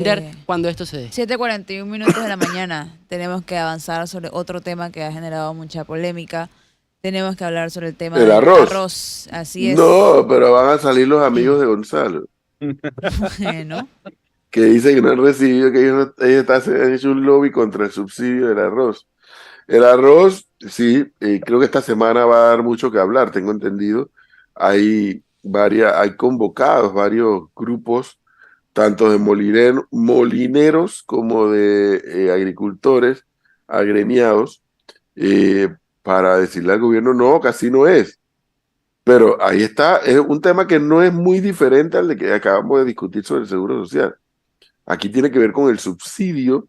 mirar cuando esto se dé. 7:41 de la mañana. Tenemos que avanzar sobre otro tema que ha generado mucha polémica. Tenemos que hablar sobre el tema El del arroz. arroz. Así es. No, pero van a salir los amigos de Gonzalo, Bueno, que dicen que no han recibido, que han hecho un lobby contra el subsidio del arroz. El arroz, sí, creo que esta semana va a dar mucho que hablar, tengo entendido. Hay convocados varios grupos, tanto de molineros como de agricultores agremiados, eh, para decirle al gobierno, no, casi no es. Pero ahí está, es un tema que no es muy diferente al de que acabamos de discutir sobre el seguro social. Aquí tiene que ver con el subsidio,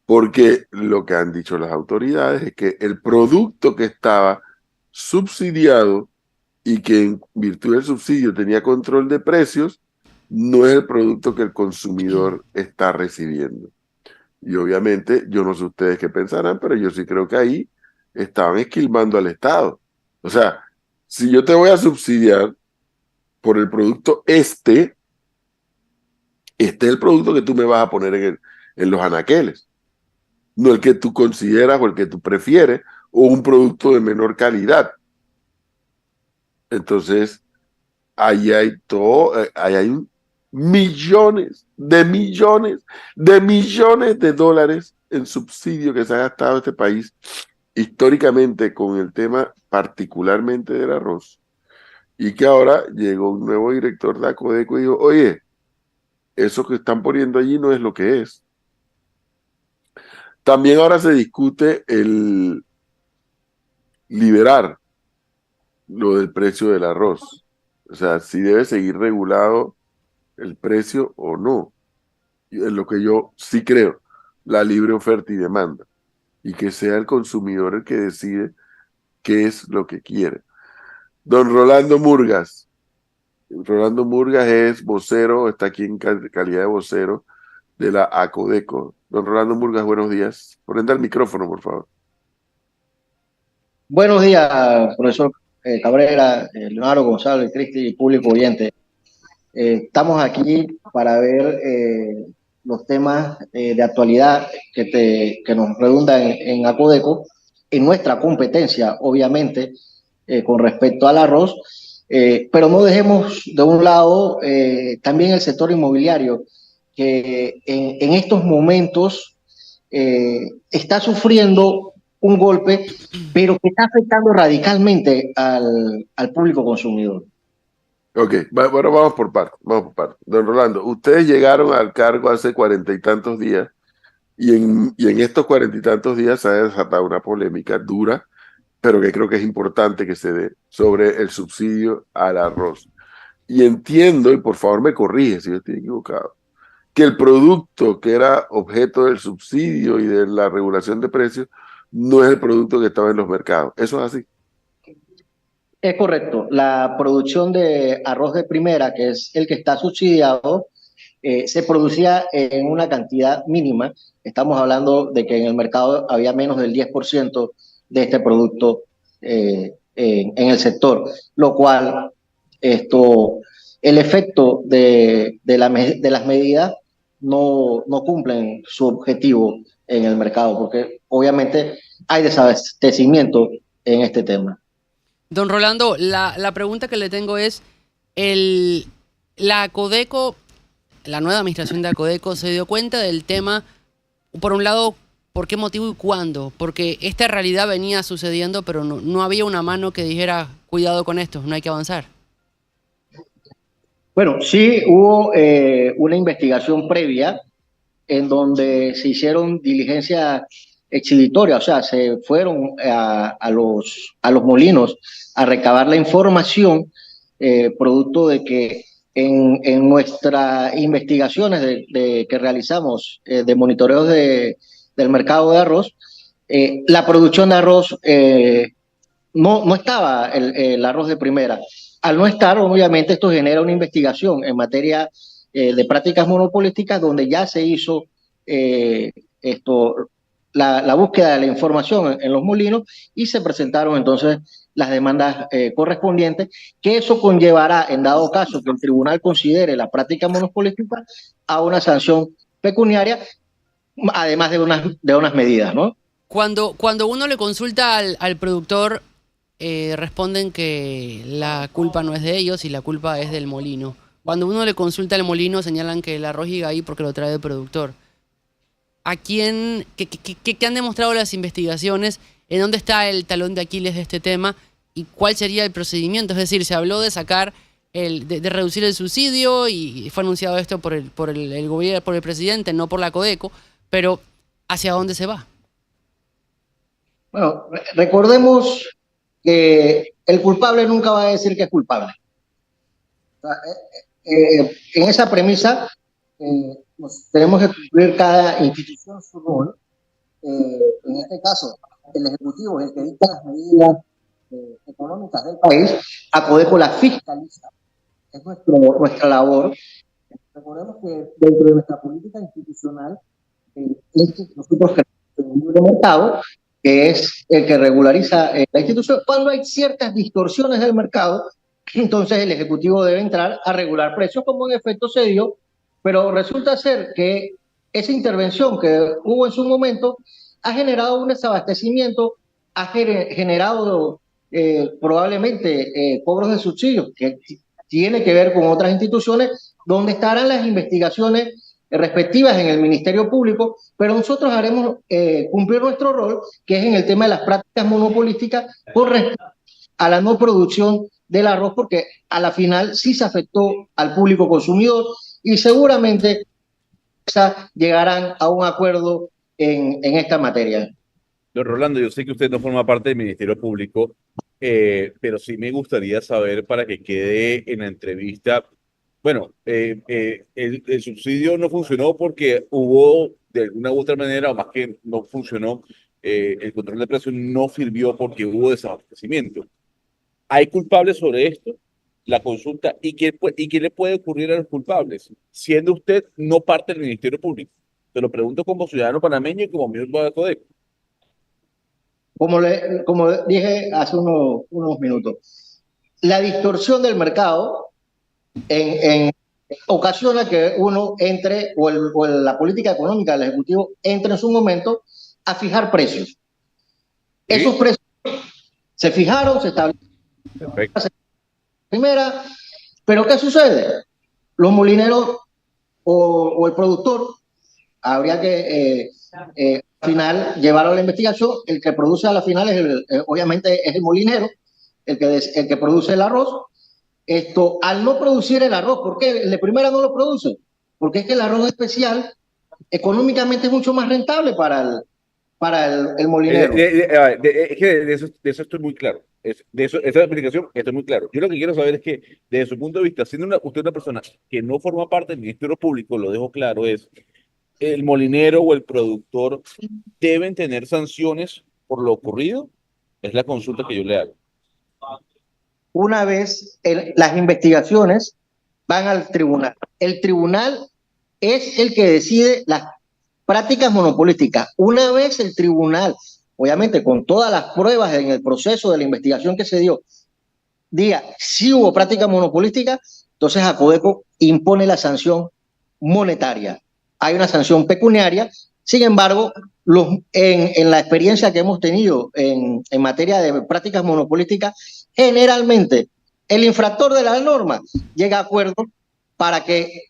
porque lo que han dicho las autoridades es que el producto que estaba subsidiado y que en virtud del subsidio tenía control de precios, no es el producto que el consumidor está recibiendo. Y obviamente, yo no sé ustedes qué pensarán, pero yo sí creo que ahí estaban esquilmando al Estado. O sea, si yo te voy a subsidiar por el producto este es el producto que tú me vas a poner en los anaqueles, no el que tú consideras o el que tú prefieres, o un producto de menor calidad. Entonces, ahí hay millones de millones de millones de dólares en subsidio que se ha gastado este país históricamente con el tema particularmente del arroz, y que ahora llegó un nuevo director de Acodeco y dijo, oye, eso que están poniendo allí no es lo que es. También ahora se discute el liberar lo del precio del arroz. O sea, si debe seguir regulado el precio o no. Y es lo que yo sí creo, la libre oferta y demanda. Y que sea el consumidor el que decide qué es lo que quiere. Don Rolando Murgas. Rolando Murgas es vocero, está aquí en calidad de vocero de la ACODECO. Don Rolando Murgas, buenos días. Prenda el micrófono, por favor. Buenos días, profesor Cabrera, Leonardo González, Cristi y público oyente. Estamos aquí para ver los temas de actualidad que nos redundan en Acodeco, en nuestra competencia, obviamente, con respecto al arroz, pero no dejemos de un lado también el sector inmobiliario, que en estos momentos está sufriendo un golpe, pero que está afectando radicalmente al público consumidor. Ok, bueno, vamos por partes, vamos por partes. Don Rolando, ustedes llegaron al cargo hace 40 y tantos días, y en estos 40 y tantos días se ha desatado una polémica dura, pero que creo que es importante que se dé, sobre el subsidio al arroz. Y entiendo, y por favor me corrige si yo estoy equivocado, que el producto que era objeto del subsidio y de la regulación de precios no es el producto que estaba en los mercados. ¿Eso es así? Es correcto. La producción de arroz de primera, que es el que está subsidiado, se producía en una cantidad mínima. Estamos hablando de que en el mercado había menos del 10% de este producto en el sector, lo cual el efecto de las medidas no cumplen su objetivo en el mercado, porque obviamente hay desabastecimiento en este tema. Don Rolando, la pregunta que le tengo es, el, la Codeco, la nueva administración de Acodeco se dio cuenta del tema, por un lado, ¿por qué motivo y cuándo? Porque esta realidad venía sucediendo, pero no había una mano que dijera, cuidado con esto, no hay que avanzar. Bueno, sí hubo una investigación previa en donde se hicieron diligencias exhibitorias, o sea, se fueron a los molinos a recabar la información, producto de que en nuestras investigaciones que realizamos de monitoreos del mercado de arroz, la producción de arroz no estaba el arroz de primera. Al no estar, obviamente, esto genera una investigación en materia de prácticas monopolísticas, donde ya se hizo eh, esto, la búsqueda de la información en los molinos y se presentaron entonces las demandas correspondientes, que eso conllevará, en dado caso que el tribunal considere la práctica monopolística, a una sanción pecuniaria, además de unas medidas, ¿no? Cuando uno le consulta al productor, responden que la culpa no es de ellos y la culpa es del molino. Cuando uno le consulta al molino, señalan que el arroz llega ahí porque lo trae el productor. ¿A quién, qué han demostrado las investigaciones? ¿En dónde está el talón de Aquiles de este tema? ¿Y cuál sería el procedimiento? Es decir, se habló de sacar, de reducir el subsidio y fue anunciado esto por el gobierno, por el presidente, no por la Codeco, pero ¿hacia dónde se va? Bueno, recordemos que el culpable nunca va a decir que es culpable. O sea, en esa premisa tenemos que cumplir cada institución su rol. En este caso, el Ejecutivo es el que dicta las medidas económicas del país, a Codeco la fiscaliza, es nuestra labor. Recordemos que dentro de nuestra política institucional, nosotros tenemos un libre mercado, que es el que regulariza la institución. Cuando hay ciertas distorsiones del mercado, entonces el Ejecutivo debe entrar a regular precios, como en efecto se dio, pero resulta ser que esa intervención que hubo en su momento ha generado un desabastecimiento, ha generado probablemente cobros de subsidios, que tiene que ver con otras instituciones, donde estarán las investigaciones respectivas en el Ministerio Público, pero nosotros haremos cumplir nuestro rol, que es en el tema de las prácticas monopolísticas con respecto a la no producción del arroz, porque a la final sí se afectó al público consumidor y seguramente llegarán a un acuerdo en esta materia. Don Rolando, yo sé que usted no forma parte del Ministerio Público, pero sí me gustaría saber para que quede en la entrevista. Bueno, el subsidio no funcionó porque hubo, de alguna u otra manera, o más que no funcionó, el control de precios no sirvió porque hubo desabastecimiento. ¿Hay culpables sobre esto? La consulta, ¿y qué le puede ocurrir a los culpables? Siendo usted no parte del Ministerio Público. Te lo pregunto como ciudadano panameño y como miembro de la Codeco. Como dije hace unos minutos, la distorsión del mercado ocasiona que uno entre, o la política económica del Ejecutivo entre en su momento a fijar precios. ¿Sí? Esos precios se fijaron, se establecieron. Perfecto. Primera, pero ¿qué sucede? Los molineros o el productor habría que al final llevar a la investigación. El que produce a la final obviamente es el molinero, el que produce el arroz. Al no producir el arroz, ¿por qué? El de primera no lo produce, porque es que el arroz especial económicamente es mucho más rentable para el molinero. Es que de eso estoy muy claro. Esa explicación estoy muy claro. Yo lo que quiero saber es que, desde su punto de vista, siendo usted una persona que no forma parte del Ministerio Público, lo dejo claro, es el molinero o el productor deben tener sanciones por lo ocurrido. Es la consulta que yo le hago. Una vez las investigaciones van al tribunal, el tribunal es el que decide las prácticas monopolísticas. Una vez el tribunal, obviamente con todas las pruebas en el proceso de la investigación que se dio, diga si hubo práctica monopolística, entonces a Codeco impone la sanción monetaria. Hay una sanción pecuniaria. Sin embargo, en la experiencia que hemos tenido en materia de prácticas monopolísticas, generalmente el infractor de la norma llega a acuerdo para que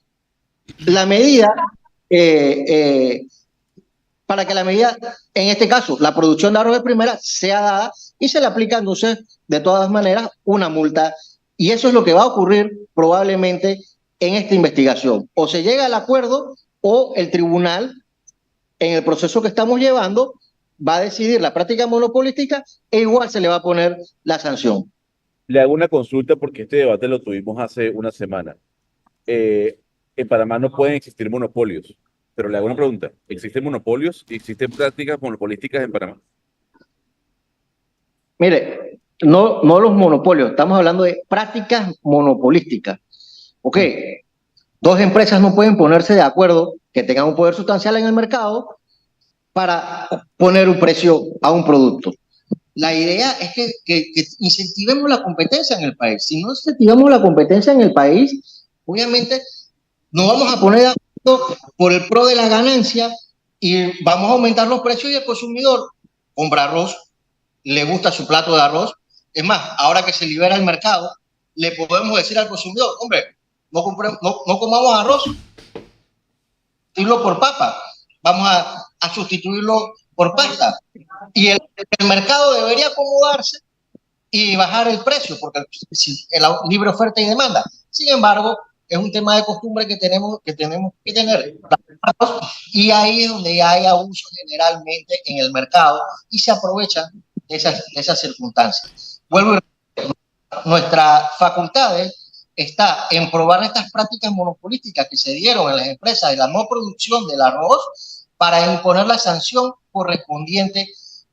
la medida, en este caso, la producción de arroz de primera, sea dada y se le aplica entonces, de todas maneras, una multa. Y eso es lo que va a ocurrir probablemente en esta investigación. O se llega al acuerdo o el tribunal, en el proceso que estamos llevando, va a decidir la práctica monopolística e igual se le va a poner la sanción. Le hago una consulta porque este debate lo tuvimos hace una semana. En Panamá no pueden existir monopolios, pero le hago una pregunta. ¿Existen monopolios y existen prácticas monopolísticas en Panamá? Mire, no los monopolios, estamos hablando de prácticas monopolísticas. Ok, dos empresas no pueden ponerse de acuerdo que tengan un poder sustancial en el mercado para poner un precio a un producto. La idea es que incentivemos la competencia en el país. Si no incentivamos la competencia en el país, obviamente no vamos a poner por el pro de la ganancia y vamos a aumentar los precios y el consumidor compra arroz, le gusta su plato de arroz. Es más, ahora que se libera el mercado, le podemos decir al consumidor, hombre, no comamos arroz, sustituirlo por papa, vamos a sustituirlo por pasta. Y el mercado debería acomodarse y bajar el precio, porque el libre oferta y demanda. Sin embargo, es un tema de costumbre que tenemos que tener. Y ahí es donde hay abuso generalmente en el mercado y se aprovechan de esas circunstancias. Vuelvo a repetir, nuestras facultades está en probar estas prácticas monopolísticas que se dieron en las empresas de la no producción del arroz para imponer la sanción correspondiente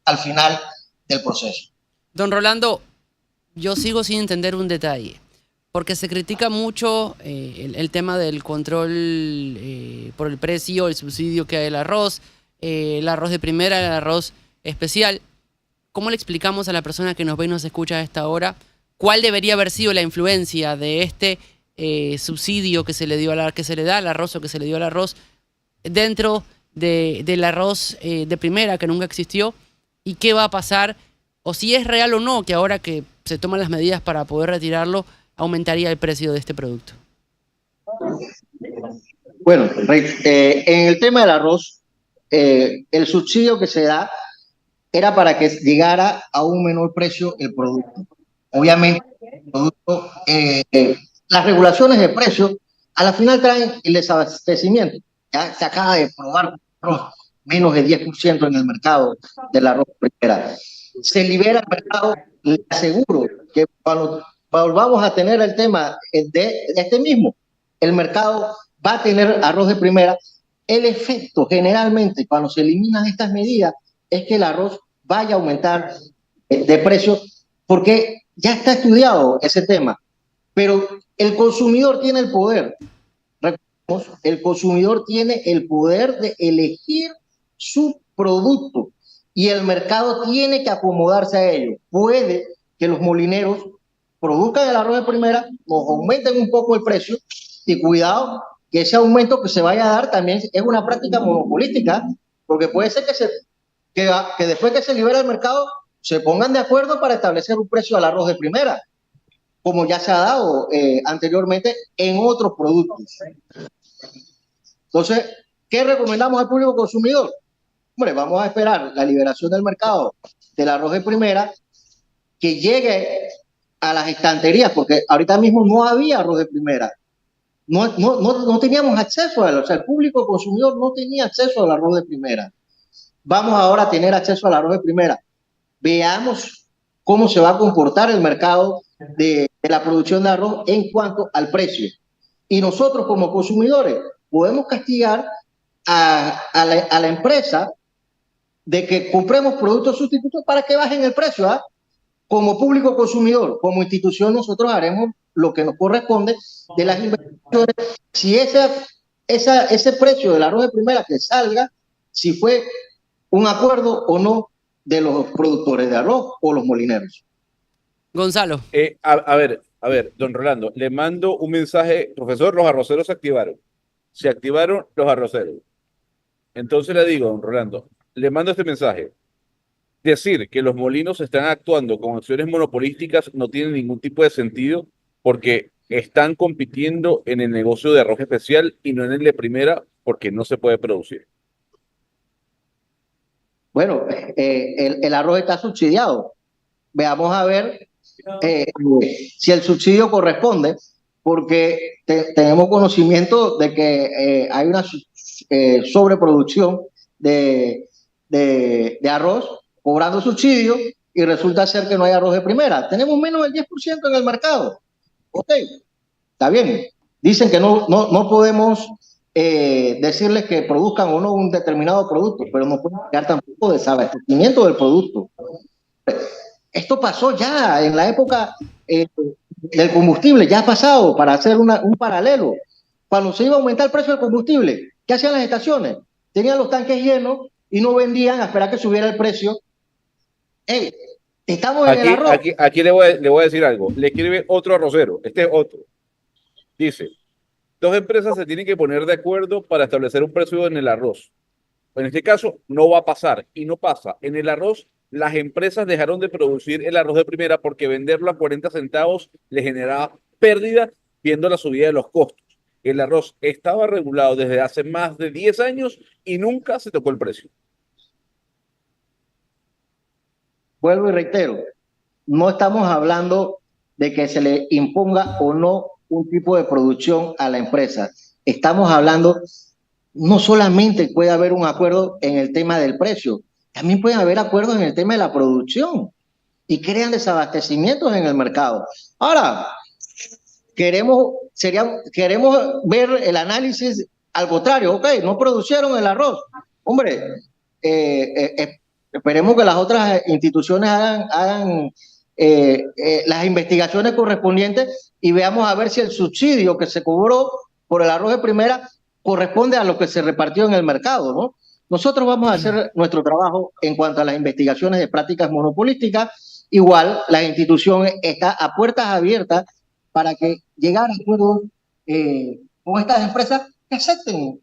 al final del proceso. Don Rolando, yo sigo sin entender un detalle, porque se critica mucho el tema del control por el precio, el subsidio que hay al arroz, el arroz de primera, el arroz especial. ¿Cómo le explicamos a la persona que nos ve y nos escucha a esta hora cuál debería haber sido la influencia de este subsidio que se le dio que se le da al arroz o que se le dio al arroz dentro del arroz de primera que nunca existió, y qué va a pasar, o si es real o no que ahora que se toman las medidas para poder retirarlo aumentaría el precio de este producto? Bueno, en el tema del arroz, el subsidio que se da era para que llegara a un menor precio el producto. Obviamente, el producto, las regulaciones de precios a la final traen el desabastecimiento. Ya se acaba de probar arroz, menos de 10% en el mercado del arroz primera. Se libera el mercado, le aseguro que cuando volvamos a tener el tema de este mismo, el mercado va a tener arroz de primera. El efecto generalmente cuando se eliminan estas medidas es que el arroz vaya a aumentar de precio, porque ya está estudiado ese tema, pero el consumidor tiene el poder. El consumidor tiene el poder de elegir su producto y el mercado tiene que acomodarse a ello. Puede que los molineros produzcan el arroz de primera, nos aumenten un poco el precio y cuidado que ese aumento que se vaya a dar también es una práctica monopolística, porque puede ser que después que se libera el mercado se pongan de acuerdo para establecer un precio al arroz de primera, como ya se ha dado anteriormente en otros productos. Entonces, ¿qué recomendamos al público consumidor? Hombre, vamos a esperar la liberación del mercado del arroz de primera, que llegue a las estanterías, porque ahorita mismo no había arroz de primera. No teníamos acceso a él, o sea, el público consumidor no tenía acceso al arroz de primera. Vamos ahora a tener acceso al arroz de primera. Veamos cómo se va a comportar el mercado de la producción de arroz en cuanto al precio. Y nosotros como consumidores podemos castigar a la empresa de que compremos productos sustitutos para que bajen el precio. Como público consumidor, como institución, nosotros haremos lo que nos corresponde de las investigaciones. Si ese precio del arroz de primera que salga, si fue un acuerdo o no de los productores de arroz o los molineros. Gonzalo. A ver, don Rolando, le mando un mensaje. Profesor, los arroceros se activaron. Se activaron los arroceros. Entonces le digo, don Rolando, le mando este mensaje. Decir que los molinos están actuando con acciones monopolísticas no tiene ningún tipo de sentido, porque están compitiendo en el negocio de arroz especial y no en el de primera, porque no se puede producir. Bueno, el arroz está subsidiado. Veamos a ver si el subsidio corresponde, porque tenemos conocimiento de que hay una sobreproducción de arroz cobrando subsidio y resulta ser que no hay arroz de primera. Tenemos menos del 10% en el mercado. Ok, está bien. Dicen que no podemos decirles que produzcan o no un determinado producto, pero no pueden crear tampoco desabastecimiento del producto. Esto pasó ya en la época del combustible, ya ha pasado, para hacer un paralelo. Cuando se iba a aumentar el precio del combustible, ¿qué hacían las estaciones? Tenían los tanques llenos y no vendían a esperar que subiera el precio. Hey, estamos en el arroz. Aquí le voy a decir algo. Le escribe otro arrocero. Este es otro. Dice, Dos empresas se tienen que poner de acuerdo para establecer un precio en el arroz. En este caso, no va a pasar y no pasa. En el arroz, las empresas dejaron de producir el arroz de primera porque venderlo a 40 centavos les generaba pérdida viendo la subida de los costos. El arroz estaba regulado desde hace más de 10 años y nunca se tocó el precio. Vuelvo y reitero, no estamos hablando de que se le imponga o no un tipo de producción a la empresa. Estamos hablando, no solamente puede haber un acuerdo en el tema del precio, también puede haber acuerdos en el tema de la producción y crean desabastecimientos en el mercado. Ahora, queremos ver el análisis al contrario. Ok, no producieron el arroz. Hombre, esperemos que las otras instituciones hagan las investigaciones correspondientes y veamos a ver si el subsidio que se cobró por el arroz de primera corresponde a lo que se repartió en el mercado, ¿no? Nosotros vamos a hacer nuestro trabajo en cuanto a las investigaciones de prácticas monopolísticas. Igual, la institución está a puertas abiertas para que llegar a acuerdos con estas empresas que acepten,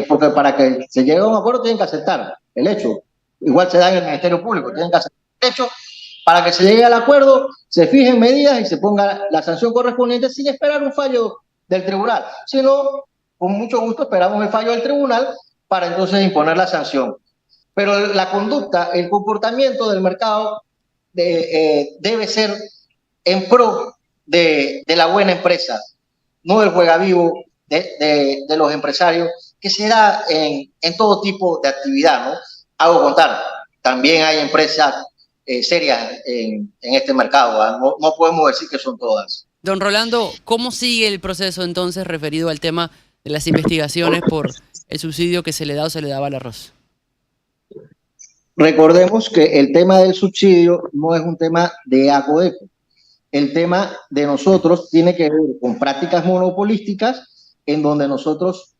porque para que se llegue a un acuerdo tienen que aceptar el hecho. Igual se da en el Ministerio Público, tienen que aceptar el hecho para que se llegue al acuerdo, se fijen medidas y se ponga la sanción correspondiente sin esperar un fallo del tribunal. Si no, con mucho gusto esperamos el fallo del tribunal para entonces imponer la sanción. Pero la conducta, el comportamiento del mercado debe ser en pro de la buena empresa, no del juega vivo de los empresarios, que se da en todo tipo de actividad, ¿no? Hago contar, también hay empresas serias en este mercado, ¿no? No podemos decir que son todas. Don Rolando, ¿cómo sigue el proceso entonces referido al tema de las investigaciones por el subsidio que se le da o se le daba al arroz? Recordemos que el tema del subsidio no es un tema de ACODECO. El tema de nosotros tiene que ver con prácticas monopolísticas en donde nosotros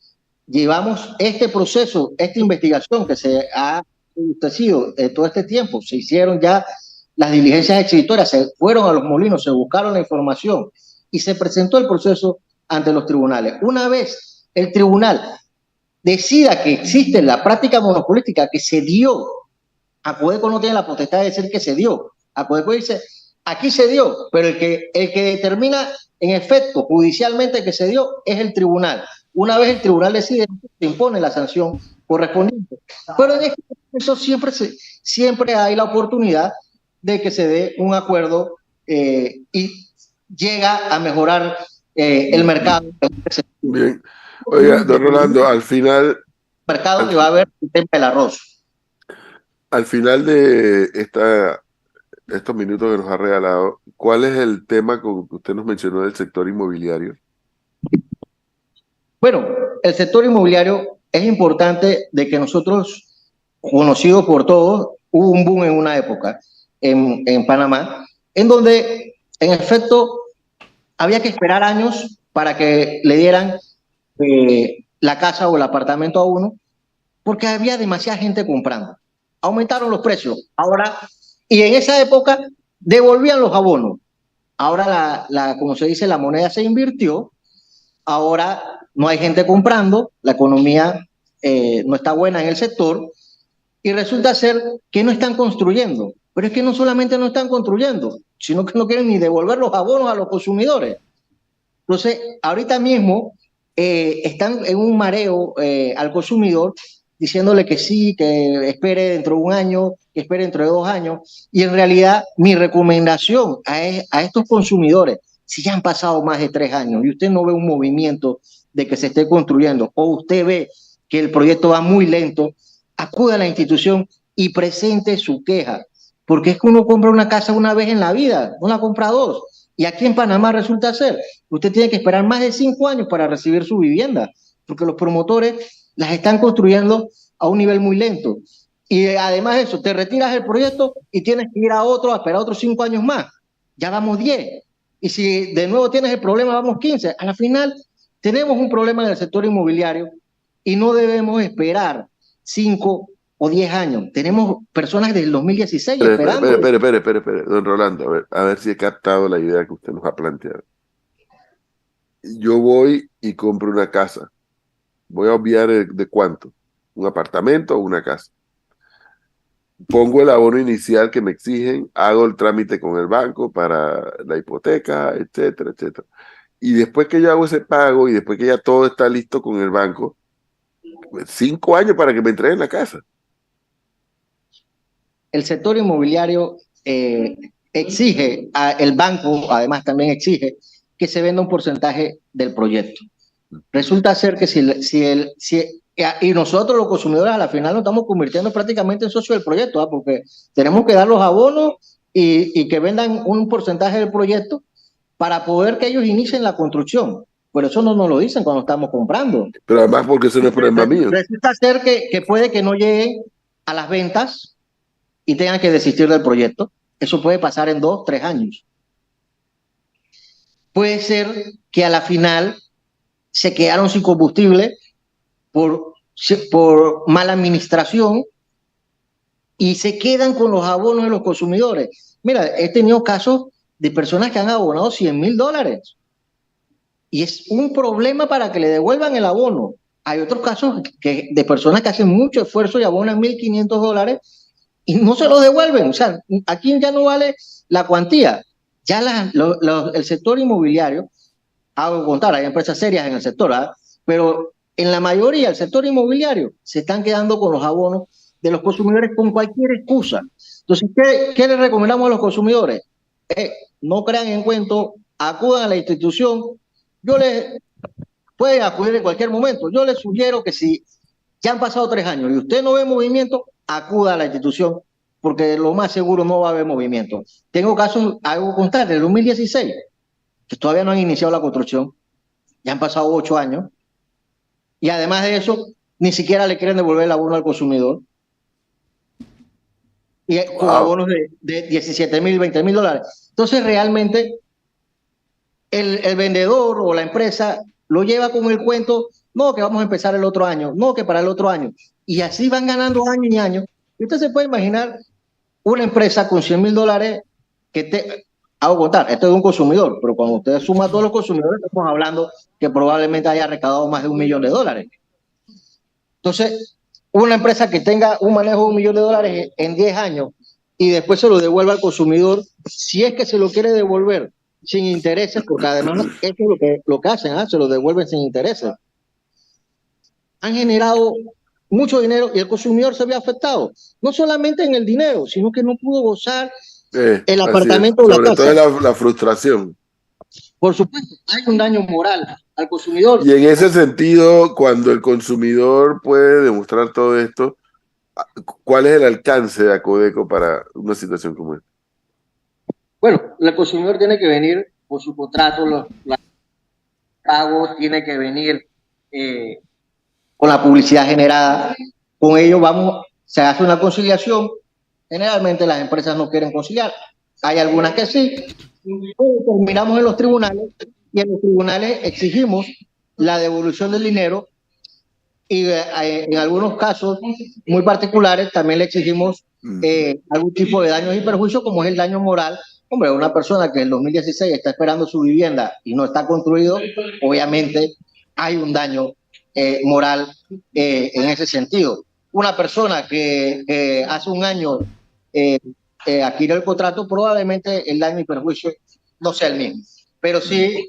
llevamos este proceso, esta investigación que se ha establecido todo este tiempo. Se hicieron ya las diligencias exhibitorias, se fueron a los molinos, se buscaron la información y se presentó el proceso ante los tribunales. Una vez el tribunal decida que existe la práctica monopolística que se dio, ACODECO no tiene la potestad de decir que se dio. ACODECO dice, aquí se dio, pero el que determina en efecto judicialmente que se dio es el tribunal. Una vez el tribunal decide, se impone la sanción correspondiente. Pero en este proceso siempre hay la oportunidad de que se dé un acuerdo y llega a mejorar el mercado. Bien. Oiga, don Rolando, al final... mercado que va a haber el tema del arroz. Al final de estos minutos que nos ha regalado, ¿cuál es el tema que usted nos mencionó del sector inmobiliario? Bueno, el sector inmobiliario es importante de que nosotros, conocido por todos, hubo un boom en una época en Panamá, en donde en efecto había que esperar años para que le dieran la casa o el apartamento a uno, porque había demasiada gente comprando. Aumentaron los precios. Ahora, y en esa época devolvían los abonos. Ahora, como se dice, la moneda se invirtió. Ahora no hay gente comprando, la economía no está buena en el sector y resulta ser que no están construyendo. Pero es que no solamente no están construyendo, sino que no quieren ni devolver los abonos a los consumidores. Entonces, ahorita mismo están en un mareo al consumidor diciéndole que sí, que espere dentro de un año, que espere dentro de 2 años. Y en realidad, mi recomendación a estos consumidores, si ya han pasado más de 3 años y usted no ve un movimiento de que se esté construyendo, o usted ve que el proyecto va muy lento, acude a la institución y presente su queja. Porque es que uno compra una casa una vez en la vida, no la compra 2. Y aquí en Panamá resulta ser, usted tiene que esperar más de 5 años para recibir su vivienda, porque los promotores las están construyendo a un nivel muy lento. Y además de eso, te retiras del proyecto y tienes que ir a otro, a esperar otros 5 años más. Ya vamos 10. Y si de nuevo tienes el problema, vamos 15. A la final, tenemos un problema en el sector inmobiliario y no debemos esperar 5 o 10 años. Tenemos personas desde el 2016 esperando. Espere, don Rolando, a ver si he captado la idea que usted nos ha planteado. yo voy y compro una casa. Voy a obviar de cuánto, un apartamento o una casa. Pongo el abono inicial que me exigen, hago el trámite con el banco para la hipoteca, etcétera, etcétera. Y después que yo hago ese pago y después que ya todo está listo con el banco, pues 5 años para que me entreguen la casa. El sector inmobiliario exige, el banco además también exige que se venda un porcentaje del proyecto. Resulta ser que y nosotros los consumidores a la final nos estamos convirtiendo prácticamente en socios del proyecto, ¿eh? Porque tenemos que dar los abonos y que vendan un porcentaje del proyecto para poder que ellos inicien la construcción. Por eso no nos lo dicen cuando estamos comprando. Pero además porque eso no es problema mío. Resulta ser que puede que no lleguen a las ventas y tengan que desistir del proyecto. Eso puede pasar en 2, 3 años. Puede ser que a la final se quedaron sin combustible por mala administración y se quedan con los abonos de los consumidores. Mira, he tenido casos de personas que han abonado $100,000 y es un problema para que le devuelvan el abono. Hay otros casos de personas que hacen mucho esfuerzo y abonan $1,500 y no se lo devuelven. O sea, aquí ya no vale la cuantía. Ya el sector inmobiliario, hago contar, hay empresas serias en el sector, ¿eh? Pero en la mayoría del sector inmobiliario se están quedando con los abonos de los consumidores con cualquier excusa. Entonces, ¿qué le recomendamos a los consumidores? No crean en cuento, acudan a la institución. Pueden acudir en cualquier momento. Yo les sugiero que si ya han pasado 3 años y usted no ve movimiento, acuda a la institución, porque lo más seguro no va a haber movimiento. Tengo casos, algo contar, del 2016, que todavía no han iniciado la construcción, ya han pasado 8 años, y además de eso, ni siquiera le quieren devolver el abono al consumidor, y con abonos de 17,000, $20,000. Entonces, realmente, el vendedor o la empresa lo lleva con el cuento, no, que vamos a empezar el otro año, no, que para el otro año. Y así van ganando año y año. Y usted se puede imaginar una empresa con $100,000 hago contar, esto es de un consumidor, pero cuando usted suma a todos los consumidores, estamos hablando que probablemente haya recaudado más de $1,000,000. Entonces, una empresa que tenga un manejo de $1,000,000 en 10 años y después se lo devuelva al consumidor, si es que se lo quiere devolver sin intereses, porque además eso es lo que hacen, se lo devuelven sin intereses. Han generado mucho dinero y el consumidor se ve afectado, no solamente en el dinero, sino que no pudo gozar el apartamento o la casa. Sobre todo la frustración. Por supuesto, hay un daño moral al consumidor. Y en ese sentido, cuando el consumidor puede demostrar todo esto, ¿cuál es el alcance de Acodeco para una situación como esta? Bueno, el consumidor tiene que venir por su contrato, los pagos, tiene que venir con la publicidad generada. Con ello se hace una conciliación. Generalmente las empresas no quieren conciliar. Hay algunas que sí. Terminamos en los tribunales y en los tribunales exigimos la devolución del dinero y en algunos casos muy particulares también le exigimos algún tipo de daños y perjuicios, como es el daño moral. Hombre, una persona que en el 2016 está esperando su vivienda y no está construido, obviamente hay un daño moral en ese sentido. Una persona que hace un año adquirió el contrato, probablemente el daño y perjuicio no sea el mismo. Pero sí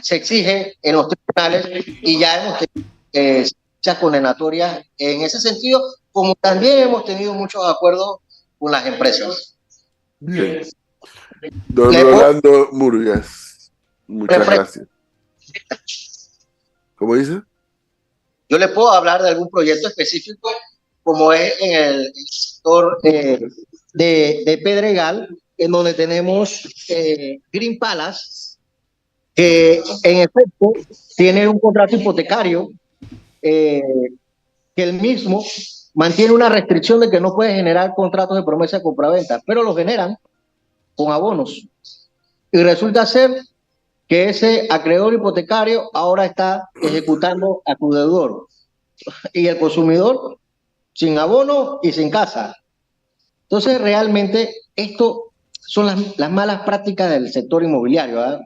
se exige en los tribunales y ya hemos tenido muchas condenatorias en ese sentido, como también hemos tenido muchos acuerdos con las empresas. Bien. Don Rolando Murgas, muchas gracias. ¿Cómo dice? Yo le puedo hablar de algún proyecto específico, como es en el sector de Pedregal, en donde tenemos Green Palace, que en efecto tiene un contrato hipotecario que el mismo mantiene una restricción de que no puede generar contratos de promesa de compraventa, pero los generan con abonos. Y resulta ser que ese acreedor hipotecario ahora está ejecutando a su deudor y el consumidor sin abono y sin casa. Entonces, realmente, esto son las malas prácticas del sector inmobiliario.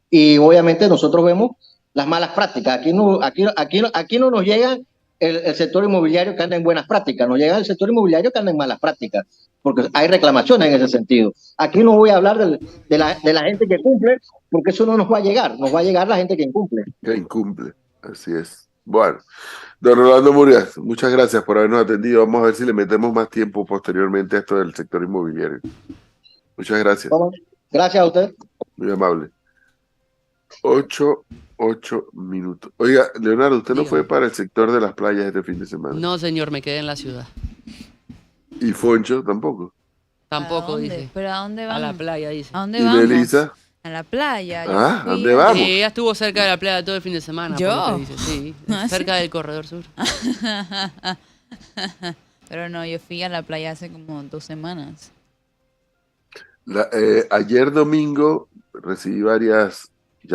y obviamente nosotros vemos las malas prácticas. Aquí no nos llega el sector inmobiliario que anda en buenas prácticas, nos llega el sector inmobiliario que anda en malas prácticas, porque hay reclamaciones en ese sentido. Aquí no voy a hablar de la gente que cumple, porque eso no nos va a llegar, nos va a llegar la gente que incumple. Que incumple, así es. Bueno, don Rolando Murias, muchas gracias por habernos atendido. Vamos a ver si le metemos más tiempo posteriormente a esto del sector inmobiliario. Muchas gracias, Vamos. Gracias a usted. muy amable. 8 minutos. Oiga, Leonardo, ¿usted no fue Dígame. para el sector de las playas este fin de semana? No, señor, me quedé en la ciudad. ¿Y Foncho tampoco? Tampoco, ¿A dónde? dice. ¿Pero a dónde A la vamos? playa, dice. ¿A dónde ¿Y vamos? Melissa? A la playa. Yo Ah, fui ¿a dónde vamos? Sí, ella estuvo cerca de la playa todo el fin de semana. por ¿Yo? lo que dice, sí, ¿Ah, sí? cerca del corredor sur. Pero no, yo fui a la playa hace como 2 semanas. Ayer domingo recibí varias